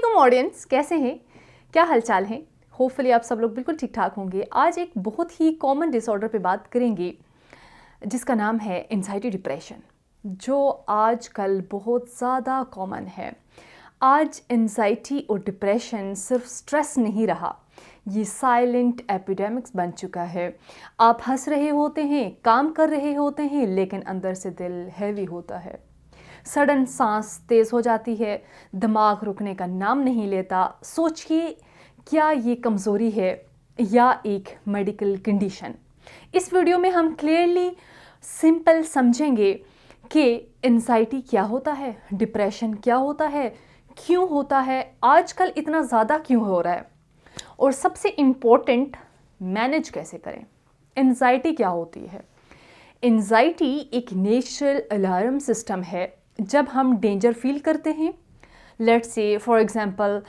Welcome audience, कैसे हैं? क्या हालचाल है? होपफुली आप सब लोग बिल्कुल ठीक ठाक होंगे। आज एक बहुत ही कॉमन डिसऑर्डर पे बात करेंगे जिसका नाम है एंजाइटी डिप्रेशन, जो आजकल बहुत ज़्यादा कॉमन है। आज एंजाइटी और डिप्रेशन सिर्फ स्ट्रेस नहीं रहा, ये साइलेंट एपिडेमिक्स बन चुका है। आप हंस रहे होते हैं, काम कर रहे होते हैं, लेकिन अंदर से दिल हैवी होता है। सडन सांस तेज़ हो जाती है, दिमाग रुकने का नाम नहीं लेता। सोचिए, क्या ये कमज़ोरी है या एक मेडिकल कंडीशन? इस वीडियो में हम क्लियरली सिंपल समझेंगे कि एंजाइटी क्या होता है, डिप्रेशन क्या होता है, क्यों होता है, आजकल इतना ज़्यादा क्यों हो रहा है, और सबसे इम्पोर्टेंट, मैनेज कैसे करें। एंजाइटी क्या होती है? एंजाइटी एक नेचुरल अलार्म सिस्टम है। जब हम डेंजर फील करते हैं, let's say for example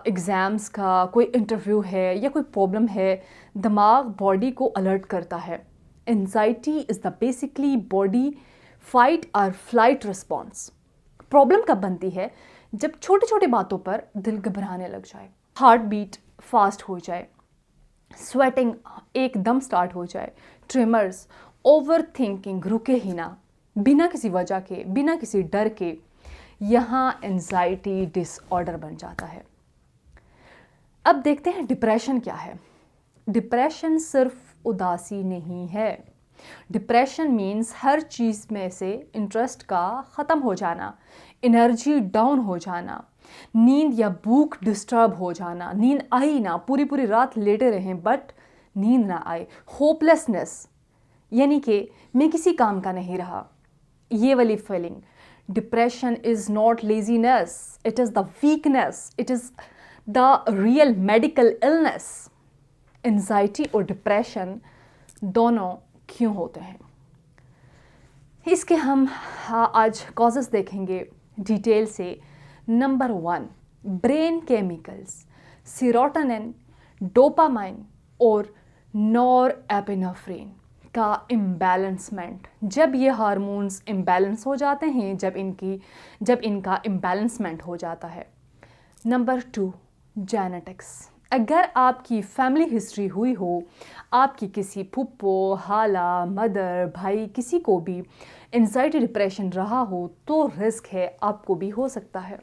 exams का कोई इंटरव्यू है या कोई प्रॉब्लम है, दिमाग बॉडी को अलर्ट करता है। Anxiety is the basically body fight और फ्लाइट रिस्पॉन्स। प्रॉब्लम कब बनती है? जब छोटी छोटी बातों पर दिल घबराने लग जाए, हार्ट बीट फास्ट हो जाए, स्वेटिंग एकदम स्टार्ट हो जाए, ट्रिमर्स, ओवर थिंकिंग रुके ही ना, बिना किसी वजह के, बिना किसी डर के, यहाँ एंजाइटी डिसऑर्डर बन जाता है। अब देखते हैं डिप्रेशन क्या है। डिप्रेशन सिर्फ उदासी नहीं है। डिप्रेशन मीन्स हर चीज़ में से इंटरेस्ट का ख़त्म हो जाना, एनर्जी डाउन हो जाना, नींद या भूख डिस्टर्ब हो जाना, नींद आई ना, पूरी पूरी रात लेटे रहें बट नींद ना आए, होपलेसनेस, यानी कि मैं किसी काम का नहीं रहा, ये वाली feeling. Depression is not laziness, it is the weakness, it is the real medical illness. Anxiety और डिप्रेशन दोनों क्यों होते हैं, इसके हम आज कॉजेस देखेंगे डिटेल से। Number 1, brain chemicals, serotonin, dopamine और नॉरएपिनेफ्रिन का इम्बैलेंसमेंट। जब ये हार्मोन्स इम्बैलेंस हो जाते हैं, जब इनका इम्बैलेंसमेंट हो जाता है। Number 2, genetics. अगर आपकी फैमिली हिस्ट्री हुई हो, आपकी किसी फुप्पो, हाला, मदर, भाई, किसी को भी एंजाइटी डिप्रेशन रहा हो, तो रिस्क है आपको भी हो सकता है।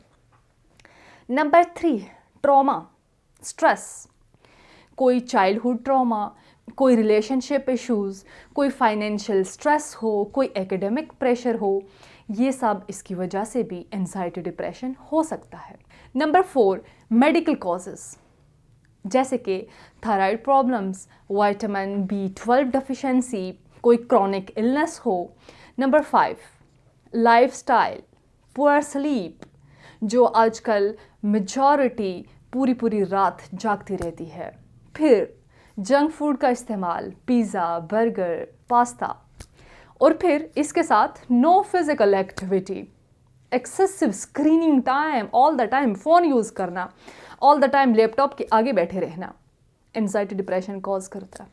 Number 3, trauma, stress. कोई चाइल्डहुड ट्रॉमा, कोई रिलेशनशिप इश्यूज़, कोई फाइनेंशियल स्ट्रेस हो, कोई एकेडमिक प्रेशर हो, ये सब इसकी वजह से भी एंजाइटी डिप्रेशन हो सकता है। नंबर 4, मेडिकल कॉजेज़, जैसे कि thyroid problems, vitamin B12 deficiency, कोई क्रॉनिक इलनेस हो। नंबर 5, लाइफस्टाइल, पुअर स्लीप, जो आजकल मेजॉरिटी पूरी पूरी रात जागती रहती है। फिर जंक फूड का इस्तेमाल, पिज़्ज़ा, बर्गर, पास्ता, और फिर इसके साथ no physical activity, excessive screening time, all the time phone use करना, ऑल द टाइम लैपटॉप के आगे बैठे रहना, एंजाइटी डिप्रेशन कॉज करता है।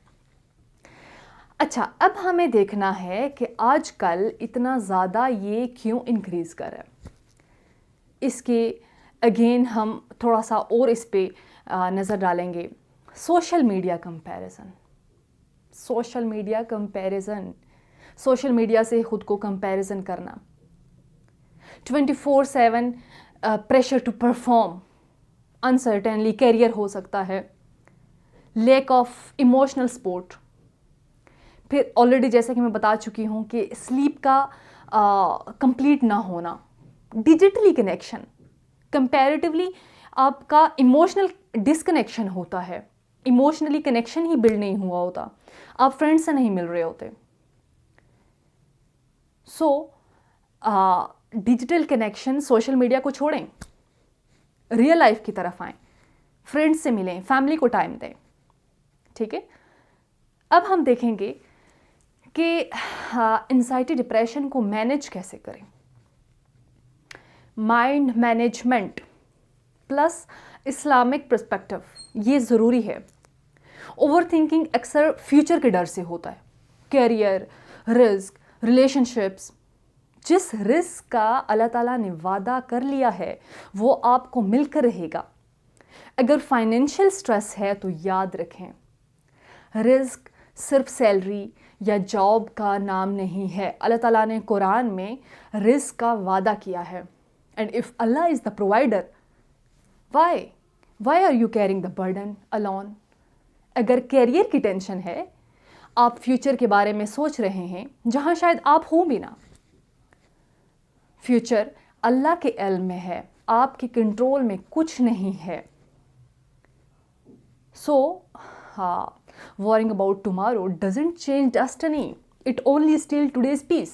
अच्छा, अब हमें देखना है कि आजकल इतना ज़्यादा ये क्यों इंक्रीज़ कर रहा है। इसके अगेन हम थोड़ा सा और इस पे नज़र डालेंगे। Social media comparison, social media comparison, social media से ख़ुद को कंपैरिजन करना, 24/7 प्रेशर टू परफॉर्म, अनसर्टेनली कैरियर हो सकता है, लैक ऑफ इमोशनल सपोर्ट। फिर ऑलरेडी जैसा कि मैं बता चुकी हूँ कि स्लीप का कंप्लीट ना होना, डिजिटली कनेक्शन, कंपैरेटिवली आपका इमोशनल डिसकनेक्शन होता है, इमोशनली कनेक्शन ही बिल्ड नहीं हुआ होता, आप फ्रेंड्स से नहीं मिल रहे होते। So digital connection, social media को छोड़ें, रियल लाइफ की तरफ आएं, फ्रेंड्स से मिलें, फैमिली को टाइम दें। ठीक है, अब हम देखेंगे कि एंजाइटी डिप्रेशन को मैनेज कैसे करें। Mind management plus Islamic perspective, ये ज़रूरी है। ओवर थिंकिंग अक्सर फ्यूचर के डर से होता है, कैरियर, रिस्क, रिलेशनशिप्स, जिस रिस्क का अल्लाह ताला ने वादा कर लिया है वो आपको मिलकर रहेगा। अगर फाइनेंशियल स्ट्रेस है तो याद रखें, रिस्क सिर्फ सैलरी या जॉब का नाम नहीं है। अल्लाह ताला ने कुरान में रिस्क का वादा किया है। And if Allah is the provider, why are you carrying the burden alone? अगर कैरियर की टेंशन है, आप फ्यूचर के बारे में सोच रहे हैं जहां शायद आप हो भी ना, फ्यूचर अल्लाह के इल्म में है, आपके कंट्रोल में कुछ नहीं है। सो worrying about tomorrow doesn't change destiny, it only steal today's peace।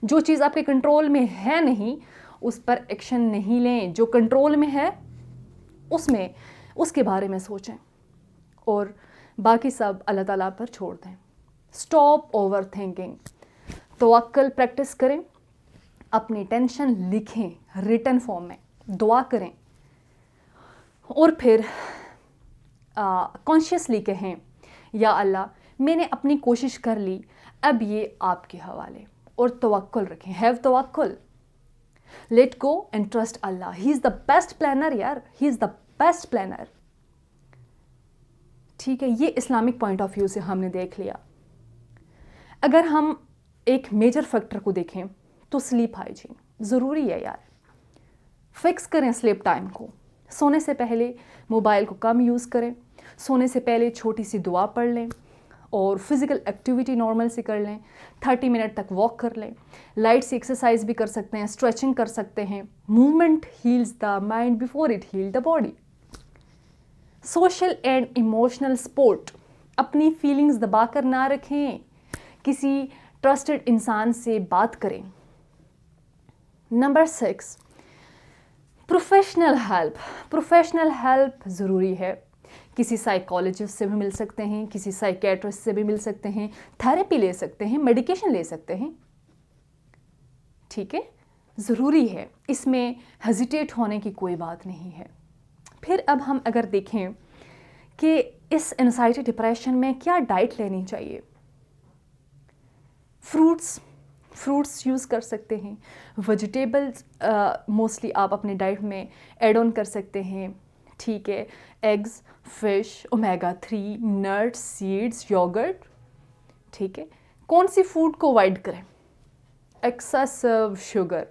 जो चीज़ आपके कंट्रोल में है नहीं, उस पर एक्शन नहीं लें। जो कंट्रोल में है उसके बारे में सोचें और बाकी सब अल्लाह ताला पर छोड़ दें। स्टॉप ओवर थिंकिंग, तवक्कुल प्रैक्टिस करें, अपनी टेंशन लिखें रिटन फॉर्म में, दुआ करें और फिर कॉन्शियसली कहें, या अल्लाह मैंने अपनी कोशिश कर ली, अब ये आपके हवाले। और तवक्कुल रखें, हैव तवक्कुल, let go and trust Allah. He is the best planner यार, he is the best planner. ठीक है, ये इस्लामिक पॉइंट ऑफ व्यू से हमने देख लिया। अगर हम एक मेजर फैक्टर को देखें तो स्लीप हाइजीन ज़रूरी है यार। फिक्स करें स्लीप टाइम को, सोने से पहले मोबाइल को कम यूज़ करें, सोने से पहले छोटी सी दुआ पढ़ लें और फिज़िकल एक्टिविटी नॉर्मल से कर लें, 30 मिनट तक वॉक कर लें, लाइट सी एक्सरसाइज भी कर सकते हैं, स्ट्रेचिंग कर सकते हैं। Movement heals the mind before it heal the body. Social and emotional support, अपनी फीलिंग्स दबा कर ना रखें, किसी ट्रस्टेड इंसान से बात करें। नंबर 6, प्रोफेशनल हेल्प ज़रूरी है। किसी साइकोलॉजिस्ट से भी मिल सकते हैं, किसी साइकेट्रिस्ट से भी मिल सकते हैं, थेरेपी ले सकते हैं, मेडिकेशन ले सकते हैं। ठीक है, ज़रूरी है, इसमें हेजिटेट होने की कोई बात नहीं है। फिर अब हम अगर देखें कि इस एंजाइटी डिप्रेशन में क्या डाइट लेनी चाहिए, फ्रूट्स यूज़ कर सकते हैं, वेजिटेबल्स मोस्टली आप अपने डाइट में ऐड ऑन कर सकते हैं। ठीक है, eggs, fish, omega 3, nuts, seeds, yogurt. ठीक है, कौन सी फूड को अवॉइड करें? एक्सेसिव शुगर,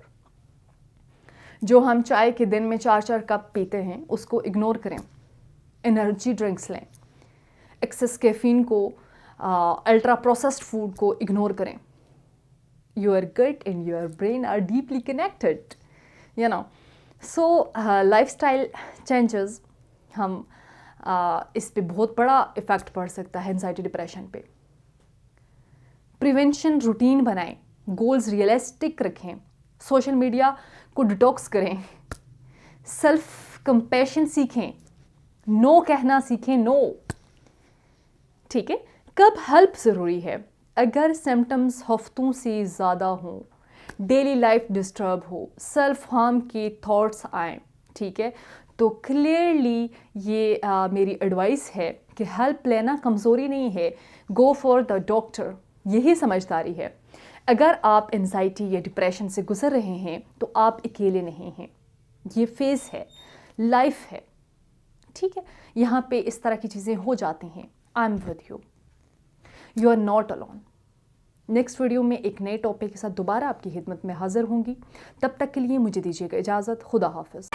जो हम चाय के दिन में 4-4 कप पीते हैं उसको इग्नोर करें। एनर्जी ड्रिंक्स लें। एक्सेस कैफीन को, अल्ट्रा प्रोसेस्ड फूड को इग्नोर करें। Your gut and your brain are deeply connected, you know. So lifestyle changes, हम इस पे बहुत बड़ा इफ़ेक्ट पड़ सकता है एंजाइटी डिप्रेशन पे। प्रिवेंशन रूटीन बनाएं, गोल्स रियलिस्टिक रखें, सोशल मीडिया को डिटॉक्स करें, सेल्फ कंपैशन सीखें, नो कहना सीखें, नो। ठीक है, कब हेल्प ज़रूरी है? अगर सिम्टम्स हफ्तों से ज़्यादा हों, डेली लाइफ डिस्टर्ब हो, सेल्फ हार्म के थॉट्स आएँ, ठीक है, तो क्लियरली ये मेरी एडवाइस है कि हेल्प लेना कमज़ोरी नहीं है, गो फॉर द डॉक्टर, यही समझदारी है। अगर आप एंजाइटी या डिप्रेशन से गुजर रहे हैं तो आप अकेले नहीं हैं, ये फेज़ है, लाइफ है। ठीक है, यहाँ पे इस तरह की चीज़ें हो जाती हैं। I am with you are not alone. Next video में एक नए टॉपिक के साथ दोबारा आपकी खिदमत में हाजिर होंगी। तब तक के लिए मुझे दीजिएगा इजाज़त। खुदा हाफिज़।